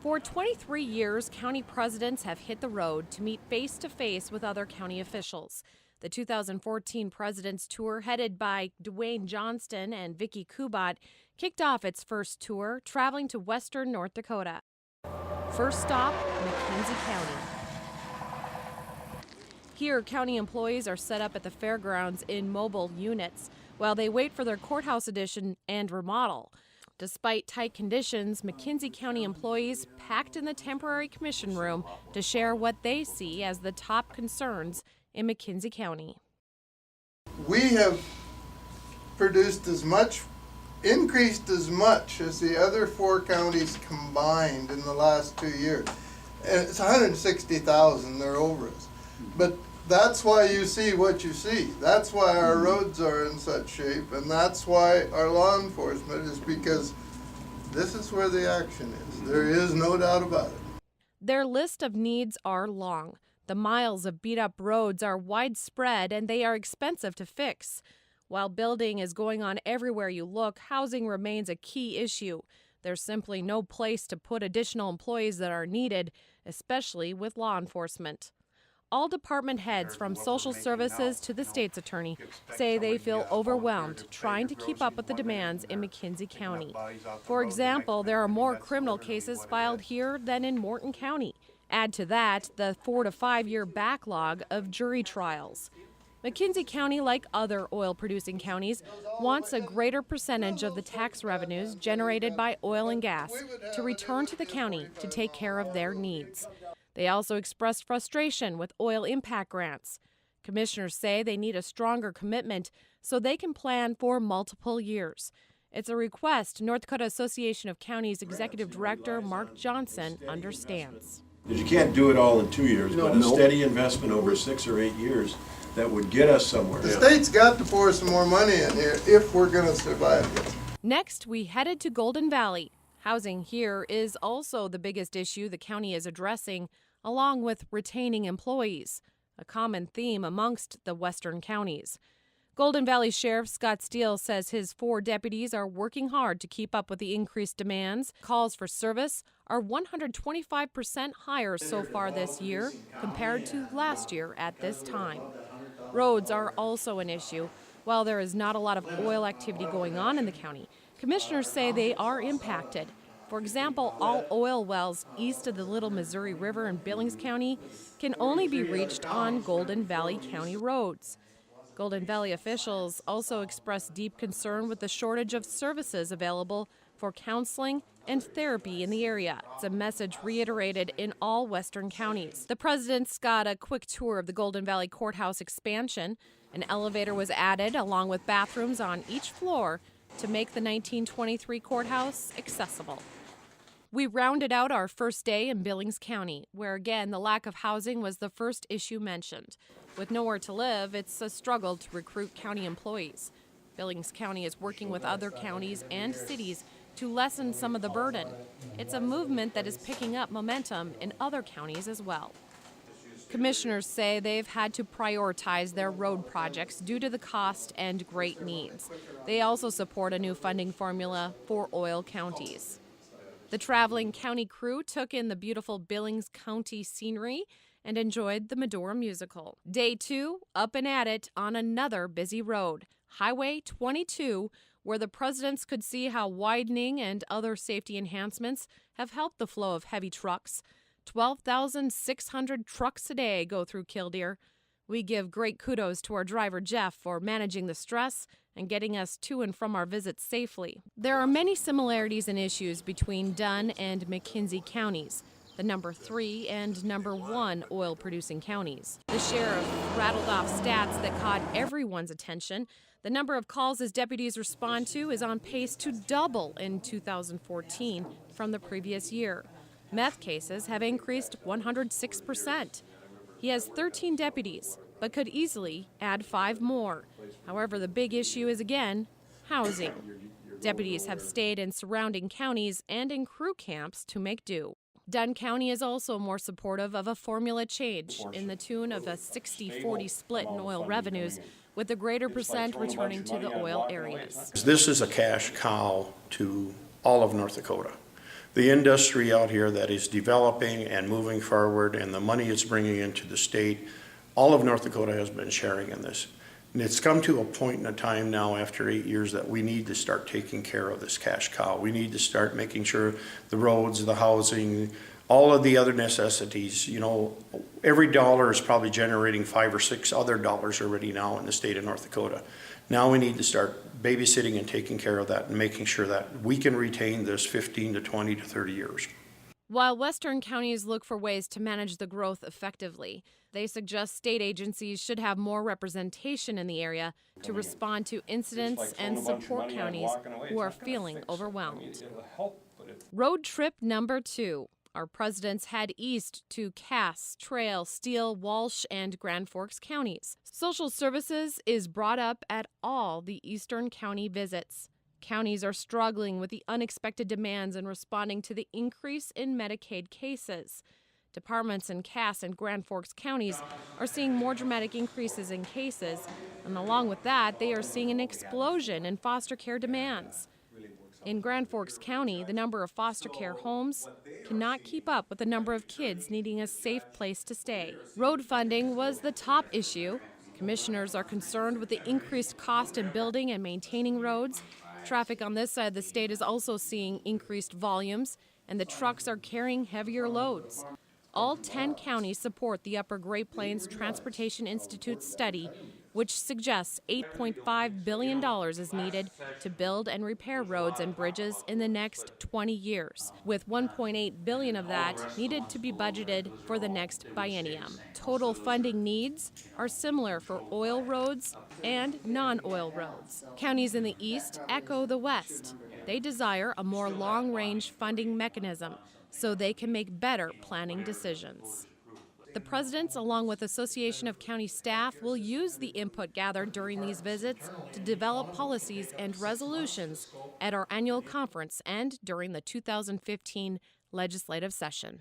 For 23 years, county presidents have hit the road to meet face-to-face with other county officials. The 2014 President's Tour, headed by Duane Johnston and Vicki Kubat, kicked off its first tour, traveling to western North Dakota. First stop, McKenzie County. Here, county employees are set up at the fairgrounds in mobile units while they wait for their courthouse addition and remodel. Despite tight conditions, McKenzie County employees packed in the temporary commission room to share what they see as the top concerns in McKenzie County. We have produced increased as much as the other four counties combined in the last 2 years. And it's 160,000, they're over us. But that's why you see what you see. That's why our roads are in such shape, and that's why our law enforcement is, because this is where the action is. There is no doubt about it. Their list of needs are long. The miles of beat-up roads are widespread, and they are expensive to fix. While building is going on everywhere you look, housing remains a key issue. There's simply no place to put additional employees that are needed, especially with law enforcement. All department heads, from social services to the state's attorney, say they feel overwhelmed trying to keep up with the demands in McKenzie County. For example, there are more criminal cases filed here than in Morton County. Add to that the 4 to 5 year backlog of jury trials. McKenzie County, like other oil-producing counties, wants a greater percentage of the tax revenues generated by oil and gas to return to the county to take care of their needs. They also expressed frustration with oil impact grants. Commissioners say they need a stronger commitment so they can plan for multiple years. It's a request North Dakota Association of Counties Executive Director Mark Johnson understands. Because you can't do it all in 2 years, but a steady investment over 6 or 8 years that would get us somewhere. The state's got to pour some more money in here if we're going to survive this. Next, we headed to Golden Valley. Housing here is also the biggest issue the county is addressing, along with retaining employees, a common theme amongst the western counties. Golden Valley Sheriff Scott Steele says his 4 deputies are working hard to keep up with the increased demands. Calls for service are 125% higher so far this year compared to last year at this time. Roads are also an issue. While there is not a lot of oil activity going on in the county, commissioners say they are impacted. For example, all oil wells east of the Little Missouri River in Billings County can only be reached on Golden Valley County roads. Golden Valley officials also expressed deep concern with the shortage of services available for counseling and therapy in the area. It's a message reiterated in all western counties. The presidents got a quick tour of the Golden Valley Courthouse expansion. An elevator was added along with bathrooms on each floor to make the 1923 courthouse accessible. We rounded out our first day in Billings County, where again the lack of housing was the first issue mentioned. With nowhere to live, it's a struggle to recruit county employees. Billings County is working with other counties and cities to lessen some of the burden. It's a movement that is picking up momentum in other counties as well. Commissioners say they've had to prioritize their road projects due to the cost and great needs. They also support a new funding formula for oil counties. The traveling county crew took in the beautiful Billings County scenery and enjoyed the Medora musical. Day 2, up and at it on another busy road, Highway 22, where the presidents could see how widening and other safety enhancements have helped the flow of heavy trucks. 12,600 trucks a day go through Killdeer. We give great kudos to our driver, Jeff, for managing the stress and getting us to and from our visits safely. There are many similarities and issues between Dunn and McKenzie counties, the number 3 and number 1 oil-producing counties. The sheriff rattled off stats that caught everyone's attention. The number of calls his deputies respond to is on pace to double in 2014 from the previous year. Meth cases have increased 106%. He has 13 deputies, but could easily add 5 more. However, the big issue is, again, housing. Deputies have stayed in surrounding counties and in crew camps to make do. Dunn County is also more supportive of a formula change in the tune of a 60-40 split in oil revenues, with a greater percent returning to the oil areas. This is a cash cow to all of North Dakota. the industry out here that is developing and moving forward, and the money it's bringing into the state, all of North Dakota has been sharing in this. And it's come to a point in a time now after 8 years that we need to start taking care of this cash cow. We need to start making sure the roads, the housing, all of the other necessities, you know, every dollar is probably generating 5 or 6 other dollars already now in the state of North Dakota. Now we need to start babysitting and taking care of that and making sure that we can retain this 15 to 20 to 30 years. While Western counties look for ways to manage the growth effectively, they suggest state agencies should have more representation in the area to respond to incidents and support counties who are feeling overwhelmed. Road trip number 2. Our presidents head east to Cass, Traill, Steele, Walsh, and Grand Forks counties. Social services is brought up at all the eastern county visits. Counties are struggling with the unexpected demands in responding to the increase in Medicaid cases. Departments in Cass and Grand Forks counties are seeing more dramatic increases in cases, and along with that, they are seeing an explosion in foster care demands. In Grand Forks County, the number of foster care homes cannot keep up with the number of kids needing a safe place to stay. Road funding was the top issue. Commissioners are concerned with the increased cost in building and maintaining roads. Traffic on this side of the state is also seeing increased volumes, and the trucks are carrying heavier loads. All 10 counties support the Upper Great Plains Transportation Institute's study, which suggests $8.5 billion is needed to build and repair roads and bridges in the next 20 years, with $1.8 billion of that needed to be budgeted for the next biennium. Total funding needs are similar for oil roads and non-oil roads. Counties in the east echo the west. They desire a more long-range funding mechanism so they can make better planning decisions. The presidents, along with Association of County Staff, will use the input gathered during these visits to develop policies and resolutions at our annual conference and during the 2015 legislative session.